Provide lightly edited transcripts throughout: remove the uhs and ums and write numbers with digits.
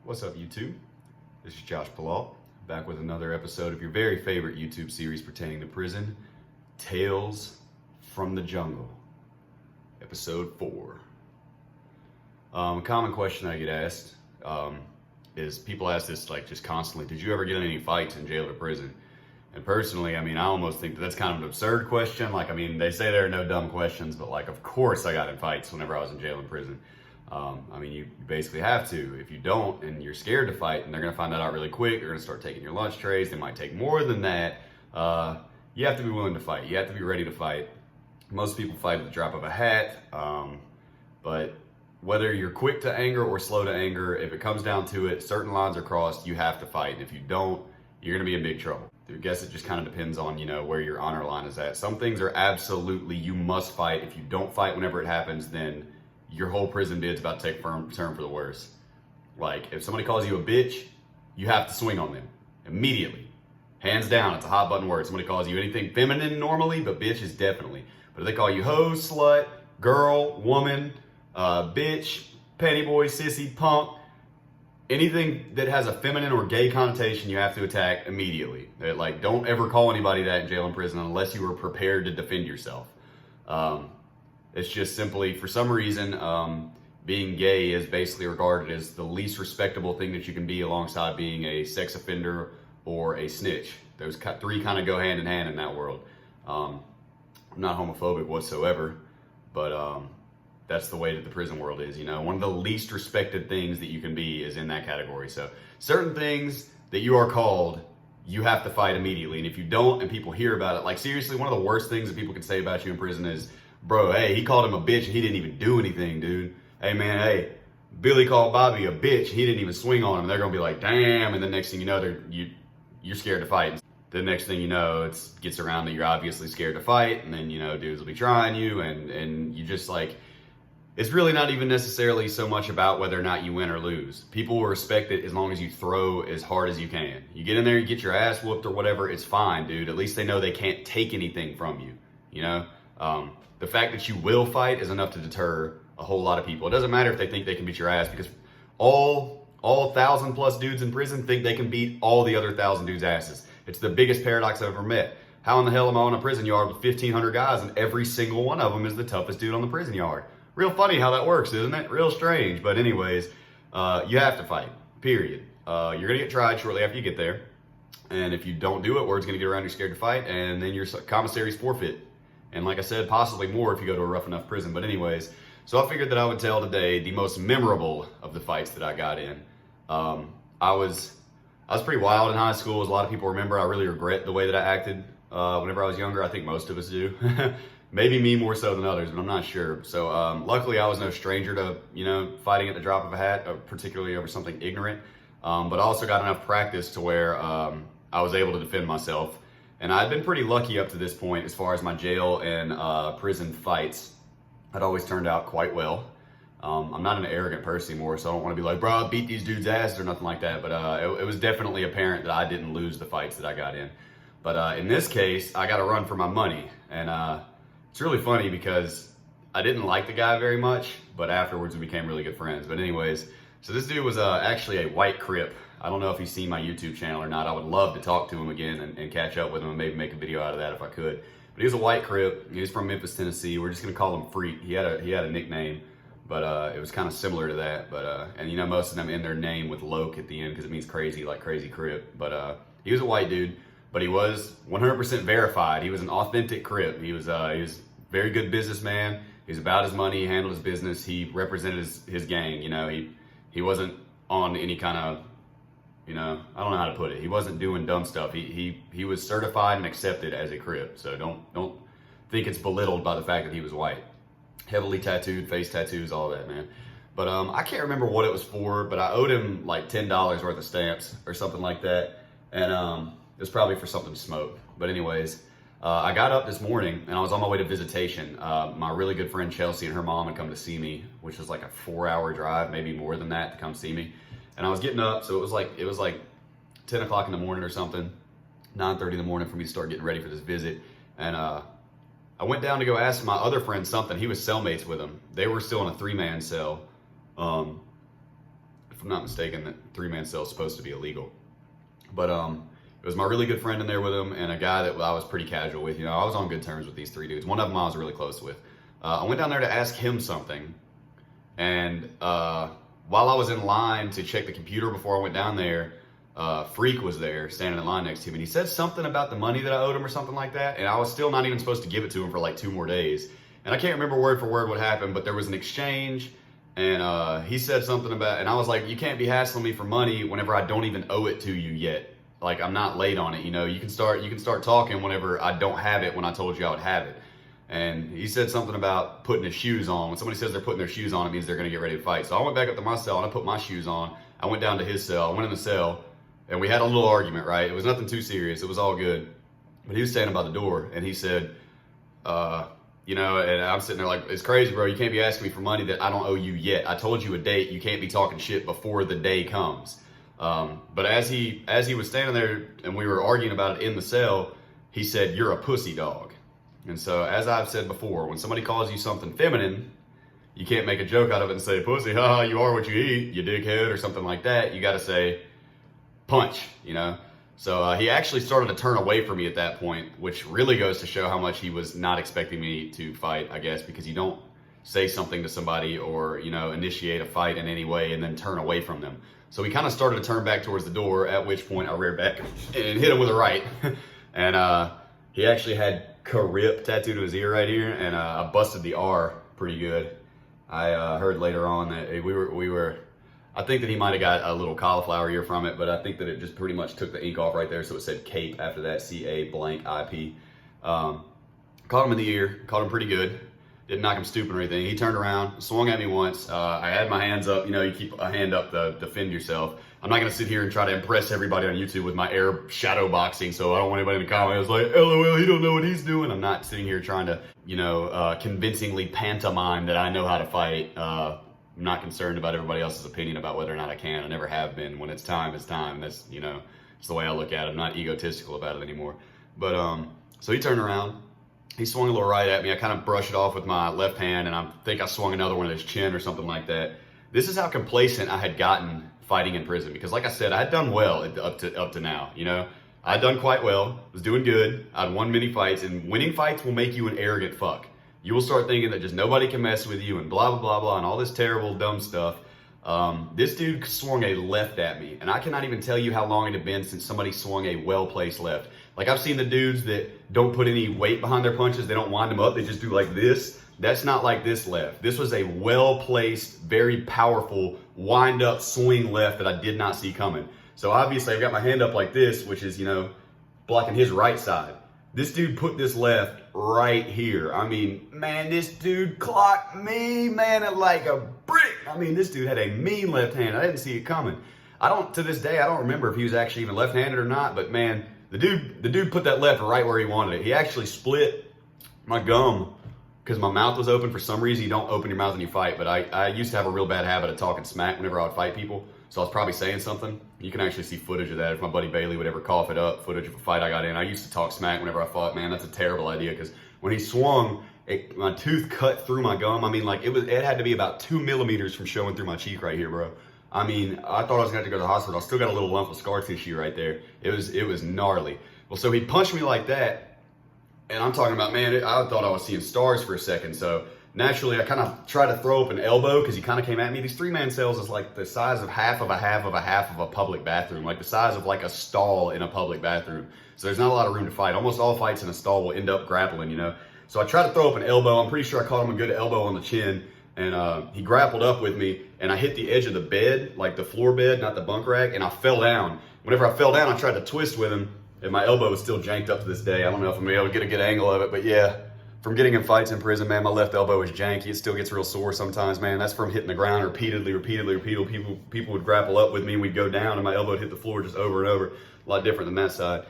What's up, YouTube? This is Josh Palal, back with another episode of your very favorite YouTube series pertaining to prison, Tales from the Jungle, episode 4. A common question I get asked is, people ask this like just constantly, did you ever get in any fights in jail or prison? And personally, I almost think that's kind of an absurd question. They say there are no dumb questions, but of course I got in fights whenever I was in jail and prison. You basically have to. If you don't and you're scared to fight, and they're going to find that out really quick, they're going to start taking your lunch trays. They might take more than that. You have to be willing to fight. You have to be ready to fight. Most people fight at the drop of a hat. But whether you're quick to anger or slow to anger, if it comes down to it, certain lines are crossed, you have to fight. And if you don't, you're going to be in big trouble. I guess it just kind of depends on, where your honor line is at. Some things are absolutely, you must fight. If you don't fight whenever it happens, then your whole prison bid's about to take a turn for the worse. Like, if somebody calls you a bitch, you have to swing on them immediately. Hands down, it's a hot button word. Somebody calls you anything feminine normally, but bitch is definitely. But if they call you hoe, slut, girl, woman, bitch, petty boy, sissy, punk, anything that has a feminine or gay connotation, you have to attack immediately. Don't ever call anybody that in jail and prison unless you are prepared to defend yourself. It's just simply, for some reason, being gay is basically regarded as the least respectable thing that you can be, alongside being a sex offender or a snitch. Those three kind of go hand in hand in that world. I'm not homophobic whatsoever, but that's the way that the prison world is. One of the least respected things that you can be is in that category. So certain things that you are called, you have to fight immediately. And if you don't, and people hear about it, seriously, one of the worst things that people can say about you in prison is, bro, hey, he called him a bitch and he didn't even do anything, dude. Hey, man, hey, Billy called Bobby a bitch. He didn't even swing on him. They're going to be like, damn. And the next thing you know, you're scared to fight. The next thing you know, it gets around that you're obviously scared to fight. And then, dudes will be trying you. And you just it's really not even necessarily so much about whether or not you win or lose. People will respect it as long as you throw as hard as you can. You get in there, you get your ass whooped or whatever, it's fine, dude. At least they know they can't take anything from you, The fact that you will fight is enough to deter a whole lot of people. It doesn't matter if they think they can beat your ass, because all 1,000+ dudes in prison think they can beat all the other 1,000 dudes' asses. It's the biggest paradox I've ever met. How in the hell am I on a prison yard with 1,500 guys and every single one of them is the toughest dude on the prison yard? Real funny how that works, isn't it? Real strange. But anyways, you have to fight, period. You're going to get tried shortly after you get there. And if you don't do it, word's going to get around you're scared to fight, and then your commissary's forfeit. And like I said, possibly more if you go to a rough enough prison. But anyways, so I figured that I would tell today the most memorable of the fights that I got in. I was pretty wild in high school, as a lot of people remember. I really regret the way that I acted whenever I was younger. I think most of us do. Maybe me more so than others, but I'm not sure. So luckily I was no stranger to, fighting at the drop of a hat, particularly over something ignorant. But I also got enough practice to where I was able to defend myself. And I'd been pretty lucky up to this point as far as my jail and prison fights. I'd always turned out quite well. I'm not an arrogant person anymore, so I don't want to be like, bro, I beat these dudes' asses or nothing like that. But it was definitely apparent that I didn't lose the fights that I got in. But in this case, I got to run for my money. And it's really funny because I didn't like the guy very much, but afterwards we became really good friends. But anyways, so this dude was actually a white CRIP. I don't know if he's seen my YouTube channel or not. I would love to talk to him again and catch up with him and maybe make a video out of that if I could. But he was a white CRIP. He was from Memphis, Tennessee. We're just gonna call him Freak. He had a nickname, but it was kind of similar to that. But and most of them end their name with Loke at the end because it means crazy, like crazy CRIP. But he was a white dude, but he was 100% verified. He was an authentic CRIP. He was very good businessman. He was about his money. He handled his business. He represented his gang. He wasn't on any kind of, I don't know how to put it. He wasn't doing dumb stuff. He was certified and accepted as a Crip. So don't think it's belittled by the fact that he was white. Heavily tattooed, face tattoos, all that, man. But I can't remember what it was for, but I owed him like $10 worth of stamps or something like that. And it was probably for something to smoke. But anyways, I got up this morning and I was on my way to visitation. My really good friend Chelsea and her mom had come to see me, which was like a 4-hour drive, maybe more than that, to come see me. And I was getting up, so it was like 10 o'clock in the morning or something, 9:30 in the morning for me to start getting ready for this visit. And I went down to go ask my other friend something. He was cellmates with him. They were still in a 3-man cell. I'm not mistaken, that 3-man cell is supposed to be illegal. But it was my really good friend in there with him, and a guy that I was pretty casual with. You know, I was on good terms with these 3 dudes. One of them I was really close with. I went down there to ask him something, and while I was in line to check the computer before I went down there, Freak was there standing in line next to me, and he said something about the money that I owed him or something like that, and I was still not even supposed to give it to him for like 2 more days. And I can't remember word for word what happened, but there was an exchange, and he said something about, and I was like, you can't be hassling me for money whenever I don't even owe it to you yet. Like, I'm not late on it, you know. You can start talking whenever I don't have it when I told you I would have it. And he said something about putting his shoes on. When somebody says they're putting their shoes on, it means they're going to get ready to fight. So I went back up to my cell and I put my shoes on. I went down to his cell. I went in the cell, and we had a little argument, right? It was nothing too serious. It was all good. But he was standing by the door, and he said, you know, and I'm sitting there like, it's crazy, bro. You can't be asking me for money that I don't owe you yet. I told you a date. You can't be talking shit before the day comes. But as he was standing there and we were arguing about it in the cell, he said, you're a pussy dog. And so, as I've said before, when somebody calls you something feminine, you can't make a joke out of it and say, pussy, haha, you are what you eat, you dickhead, or something like that. You got to say, punch, you know? So he actually started to turn away from me at that point, which really goes to show how much he was not expecting me to fight, I guess, because you don't say something to somebody or, you know, initiate a fight in any way and then turn away from them. So he kind of started to turn back towards the door, at which point I reared back and hit him with a right. And he actually had CRIP tattooed to his ear right here, and I busted the R pretty good. I heard later on that we were, I think that he might have got a little cauliflower ear from it, but I think that it just pretty much took the ink off right there, so it said CAPE after that, C-A-blank-I-P. Caught him in the ear, caught him pretty good. Didn't knock him stupid or anything. He turned around, swung at me once. I had my hands up. You know, you keep a hand up to defend yourself. I'm not going to sit here and try to impress everybody on YouTube with my air shadow boxing, so I don't want anybody to comment. It's like, LOL, he don't know what he's doing. I'm not sitting here trying to, you know, convincingly pantomime that I know how to fight. I'm not concerned about everybody else's opinion about whether or not I can. I never have been. When it's time, it's time. That's, you know, it's the way I look at it. I'm not egotistical about it anymore. But, so he turned around. He swung a little right at me. I kind of brushed it off with my left hand, and I think I swung another one at his chin or something like that. This is how complacent I had gotten fighting in prison, because like I said, I had done well up to now, you know. I had done quite well, was doing good. I'd won many fights, and winning fights will make you an arrogant fuck. You will start thinking that just nobody can mess with you and blah, blah, blah, blah, and all this terrible, dumb stuff. This dude swung a left at me, and I cannot even tell you how long it had been since somebody swung a well-placed left. Like, I've seen the dudes that don't put any weight behind their punches. They don't wind them up. They just do like this. That's not like this left. This was a well-placed, very powerful, wind-up swing left that I did not see coming. So obviously, I've got my hand up like this, which is, you know, blocking his right side. This dude put this left right here. I mean, man, this dude clocked me, man, like a brick. I mean, this dude had a mean left hand. I didn't see it coming. To this day, I don't remember if he was actually even left-handed or not, but man, the dude put that left right where he wanted it. He actually split my gum because my mouth was open. For some reason, you don't open your mouth when you fight, but I used to have a real bad habit of talking smack whenever I would fight people, so I was probably saying something. You can actually see footage of that if my buddy Bailey would ever cough it up, footage of a fight I got in. I used to talk smack whenever I fought. Man, that's a terrible idea, because when he swung, my tooth cut through my gum. I mean, like, it had to be about 2 millimeters from showing through my cheek right here, bro. I mean, I thought I was going to have to go to the hospital. I still got a little lump of scar tissue right there. It was gnarly. Well, so he punched me like that, and I'm talking about, man, I thought I was seeing stars for a second. So naturally, I kind of tried to throw up an elbow because he kind of came at me. These 3-man cells is like the size of half of a public bathroom, like the size of like a stall in a public bathroom. So there's not a lot of room to fight. Almost all fights in a stall will end up grappling, you know. So I tried to throw up an elbow. I'm pretty sure I caught him a good elbow on the chin, and he grappled up with me, and I hit the edge of the bed, like the floor bed, not the bunk rack, and I fell down. Whenever I fell down, I tried to twist with him, and my elbow is still janked up to this day. I don't know if I'm going to be able to get a good angle of it, but yeah, from getting in fights in prison, man, my left elbow is janky. It still gets real sore sometimes, man. That's from hitting the ground repeatedly. People would grapple up with me, and we'd go down, and my elbow would hit the floor just over and over. A lot different than that side.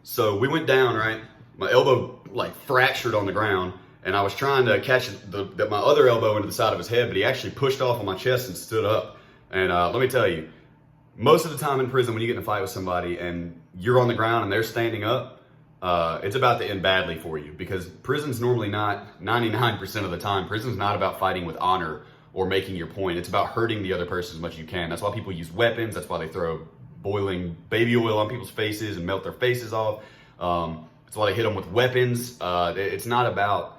So we went down, right? My elbow like fractured on the ground, and I was trying to catch my other elbow into the side of his head, but he actually pushed off on my chest and stood up. And let me tell you, most of the time in prison, when you get in a fight with somebody and you're on the ground and they're standing up, it's about to end badly for you, because prison's normally not, 99% of the time, prison's not about fighting with honor or making your point. It's about hurting the other person as much as you can. That's why people use weapons. That's why they throw boiling baby oil on people's faces and melt their faces off. That's why they hit them with weapons. It's not about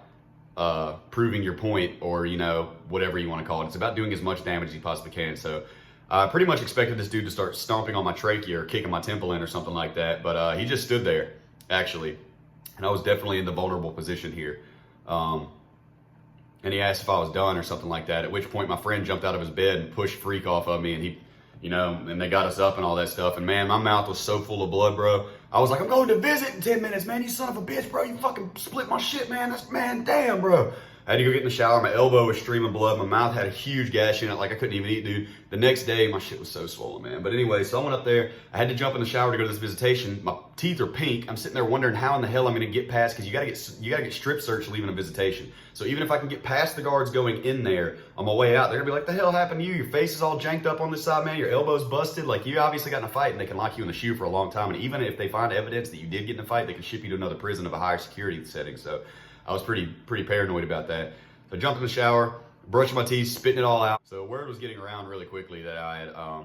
proving your point or, you know, whatever you want to call it. It's about doing as much damage as you possibly can. So I pretty much expected this dude to start stomping on my trachea or kicking my temple in or something like that. But he just stood there, actually. And I was definitely in the vulnerable position here. And he asked if I was done or something like that, at which point my friend jumped out of his bed and pushed Freak off of me, and he, you know, and they got us up and all that stuff. And man, my mouth was so full of blood, bro. I was like, I'm going to visit in 10 minutes, man. You son of a bitch, bro. You fucking split my shit, man. Man, damn, bro. I had to go get in the shower. My elbow was streaming blood. My mouth had a huge gash in it, like I couldn't even eat, dude. The next day, my shit was so swollen, man. But anyway, so I went up there. I had to jump in the shower to go to this visitation. My teeth are pink. I'm sitting there wondering how in the hell I'm going to get past, because you gotta get strip search leaving a visitation. So even if I can get past the guards going in there, on my way out, they're gonna be like, the hell happened to you? Your face is all janked up on this side, man. Your elbow's busted. Like, you obviously got in a fight, and they can lock you in the shoe for a long time. And even if they find evidence that you did get in a fight, they can ship you to another prison of a higher security setting. So I was pretty paranoid about that. So I jumped in the shower, brushed my teeth, spitting it all out. So word was getting around really quickly that I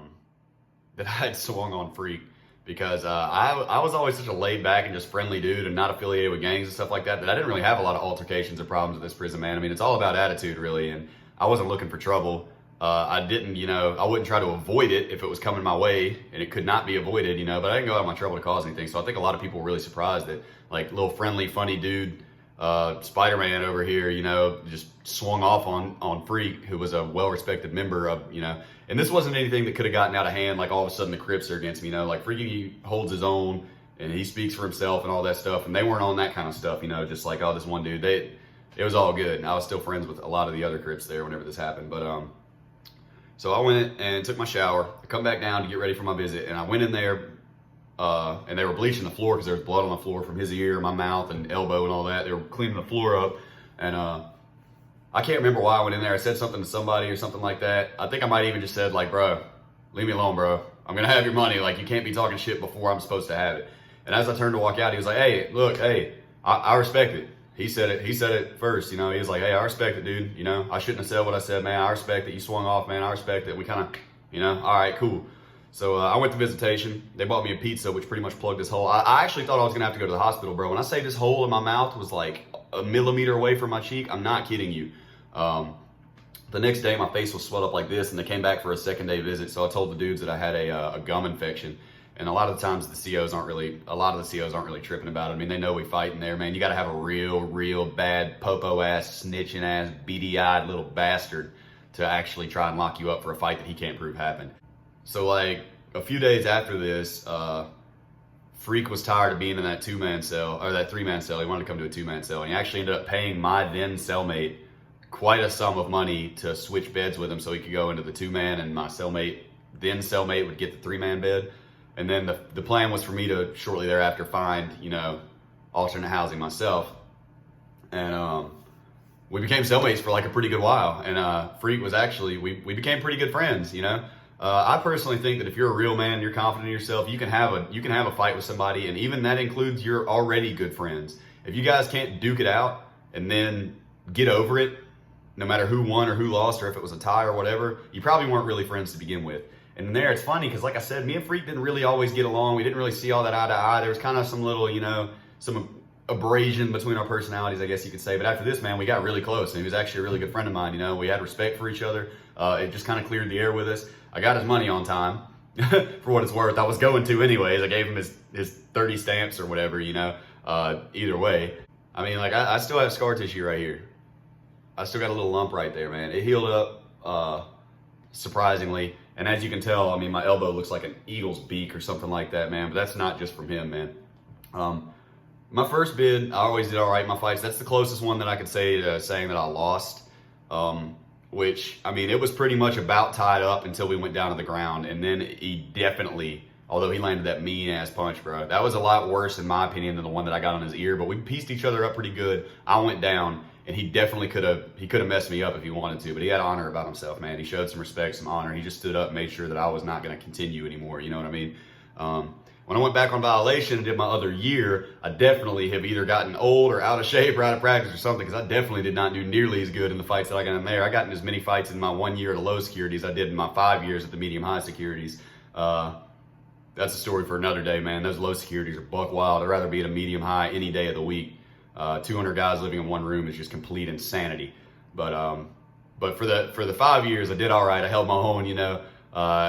had swung on Freak, because I was always such a laid back and just friendly dude and not affiliated with gangs and stuff like that, that I didn't really have a lot of altercations or problems with this prison, man. I mean, it's all about attitude, really, and I wasn't looking for trouble. I didn't, you know, I wouldn't try to avoid it if it was coming my way, and it could not be avoided, you know, but I didn't go out of my trouble to cause anything. So I think a lot of people were really surprised that, like, little friendly, funny dude, Spider-Man over here, you know, just swung off on Freak, who was a well-respected member of, you know, and this wasn't anything that could have gotten out of hand, like all of a sudden the Crips are against me, you know, like Freaky holds his own, and he speaks for himself and all that stuff, and they weren't on that kind of stuff, you know, just like, oh, this one dude, it was all good, and I was still friends with a lot of the other Crips there whenever this happened, but, so I went and took my shower, I come back down to get ready for my visit, and I went in there, and they were bleaching the floor because there was blood on the floor from his ear, my mouth, and elbow and all that. They were cleaning the floor up, and I can't remember why I went in there. I said something to somebody or something like that. I think I might even just said, like, bro, leave me alone, bro. I'm gonna have your money. Like, you can't be talking shit before I'm supposed to have it. And as I turned to walk out, he was like, hey, look, hey, I respect it. He said it first, you know. He was like, hey, I respect it, dude. You know, I shouldn't have said what I said, man. I respect that you swung off, man. I respect that we kind of, you know, all right, cool. So I went to visitation. They bought me a pizza, which pretty much plugged this hole. I actually thought I was gonna have to go to the hospital, bro. When I say this hole in my mouth was like a millimeter away from my cheek, I'm not kidding you. The next day, my face was swelled up like this, and they came back for a second day visit. So I told the dudes that I had a gum infection. And a lot of the times the COs aren't really tripping about it. I mean, they know we fight in there, man. You got to have a real bad popo ass, snitching ass, beady eyed little bastard to actually try and lock you up for a fight that he can't prove happened. So like a few days after this, Freak was tired of being in that 2-man cell, or that 3-man cell. He wanted to come to a 2-man cell, and he actually ended up paying my then cellmate quite a sum of money to switch beds with him so he could go into the 2-man, and my then cellmate would get the 3-man bed. And then the plan was for me to shortly thereafter find, you know, alternate housing myself. And we became cellmates for like a pretty good while. And Freak was actually, we became pretty good friends, you know. I personally think that if you're a real man, you're confident in yourself, you can have a fight with somebody, and even that includes your already good friends. If you guys can't duke it out and then get over it, no matter who won or who lost, or if it was a tie or whatever, you probably weren't really friends to begin with. And there, it's funny, because like I said, me and Freak didn't really always get along. We didn't really see all that eye to eye. There was kind of some little, you know, some abrasion between our personalities, I guess you could say. But after this, man, we got really close, and he was actually a really good friend of mine, you know. We had respect for each other. It just kind of cleared the air with us. I got his money on time, for what it's worth. I was going to anyways. I gave him his 30 stamps or whatever, you know, either way. I mean, like, I still have scar tissue right here. I still got a little lump right there, man. It healed up, surprisingly. And as you can tell, I mean, my elbow looks like an eagle's beak or something like that, man. But that's not just from him, man. My first bid, I always did all right in my fights. That's the closest one that I could say to saying that I lost. Which, I mean, it was pretty much about tied up until we went down to the ground. And then he definitely, although he landed that mean-ass punch, bro. That was a lot worse, in my opinion, than the one that I got on his ear. But we pieced each other up pretty good. I went down. And he definitely could have messed me up if he wanted to, but he had honor about himself, man. He showed some respect, some honor. He just stood up and made sure that I was not going to continue anymore. You know what I mean? When I went back on violation and did my other year, I definitely have either gotten old or out of shape or out of practice or something, because I definitely did not do nearly as good in the fights that I got in there. I got in as many fights in my 1 year at a low security as I did in my 5 years at the medium high securities. That's a story for another day, man. Those low securities are buck wild. I'd rather be at a medium high any day of the week. 200 guys living in one room is just complete insanity. But for the 5 years, I did all right. I held my own, you know.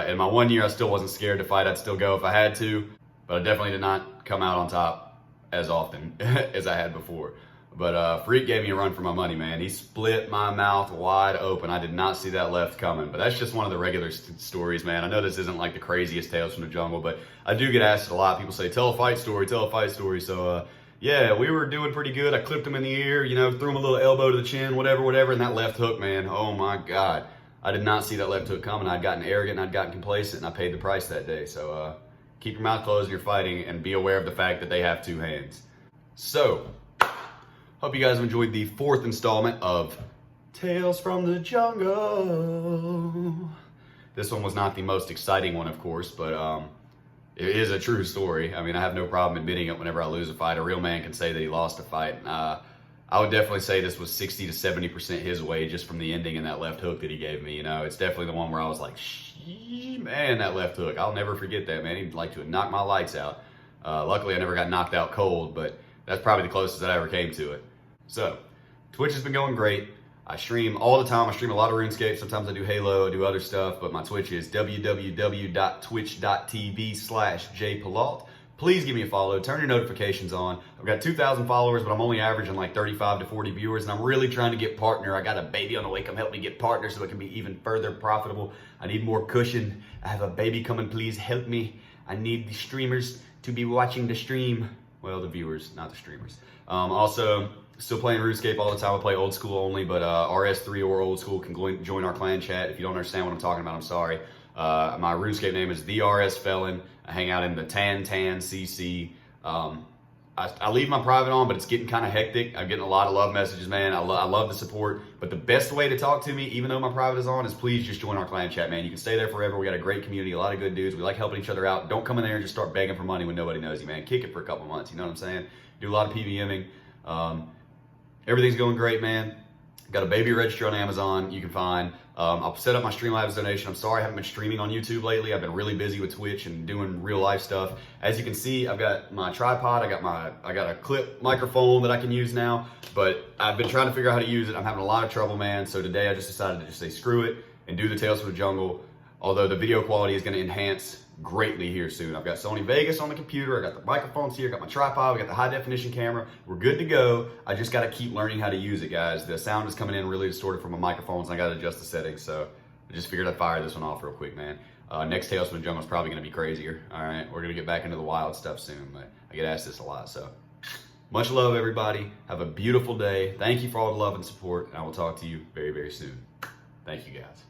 In my 1 year, I still wasn't scared to fight. I'd still go if I had to, but I definitely did not come out on top as often as I had before. But Freak gave me a run for my money, man. He split my mouth wide open. I did not see that left coming, but that's just one of the regular stories, man. I know this isn't like the craziest tales from the jungle, but I do get asked a lot. People say, tell a fight story, tell a fight story. So yeah, we were doing pretty good. I clipped him in the ear, you know, threw him a little elbow to the chin, whatever, and that left hook, man, oh my God. I did not see that left hook coming. I'd gotten arrogant and I'd gotten complacent, and I paid the price that day. So keep your mouth closed when you're fighting, and be aware of the fact that they have two hands. So, hope you guys have enjoyed the 4th installment of Tales from the Jungle. This one was not the most exciting one, of course, but it is a true story. I mean, I have no problem admitting it whenever I lose a fight. A real man can say that he lost a fight. I would definitely say this was 60 to 70% his way, just from the ending and that left hook that he gave me. You know, it's definitely the one where I was like, man, that left hook. I'll never forget that, man. He'd like to have knocked my lights out. Luckily, I never got knocked out cold, but that's probably the closest that I ever came to it. So, Twitch has been going great. I stream all the time. I stream a lot of RuneScape. Sometimes I do Halo, I do other stuff, but my Twitch is www.twitch.tv/jpalault. Please give me a follow. Turn your notifications on. I've got 2,000 followers, but I'm only averaging like 35 to 40 viewers, and I'm really trying to get partner. I got a baby on the way. Come help me get partner so it can be even further profitable. I need more cushion. I have a baby coming. Please help me. I need the streamers to be watching the stream. Well, the viewers, not the streamers. Also, still playing RuneScape all the time. I play old school only, but RS3 or old school can join our clan chat. If you don't understand what I'm talking about, I'm sorry. My RuneScape name is the RS Felon. I hang out in the Tan CC. I leave my private on, but it's getting kind of hectic. I'm getting a lot of love messages, man. I love the support. But the best way to talk to me, even though my private is on, is please just join our clan chat, man. You can stay there forever. We got a great community, a lot of good dudes. We like helping each other out. Don't come in there and just start begging for money when nobody knows you, man. Kick it for a couple months, you know what I'm saying? Do a lot of PVMing. Everything's going great, man. Got a baby registry on Amazon you can find. I'll set up my Streamlabs donation. I'm sorry I haven't been streaming on YouTube lately. I've been really busy with Twitch and doing real life stuff. As you can see, I've got my tripod. I got a clip microphone that I can use now, but I've been trying to figure out how to use it. I'm having a lot of trouble, man. So today I just decided to just say screw it and do the Tales from the Jungle. Although the video quality is going to enhance greatly here soon. I've got Sony Vegas on the computer. I got the microphones here. I got my tripod. We got the high definition camera. We're good to go. I just got to keep learning how to use it, guys. The sound is coming in really distorted from my microphones, and I got to adjust the settings. So I just figured I'd fire this one off real quick, man. Next Tales from the Jungle is probably going to be crazier. All right, we're going to get back into the wild stuff soon, but I get asked this a lot. So much love, everybody. Have a beautiful day. Thank you for all the love and support, and I will talk to you very, very soon. Thank you, guys.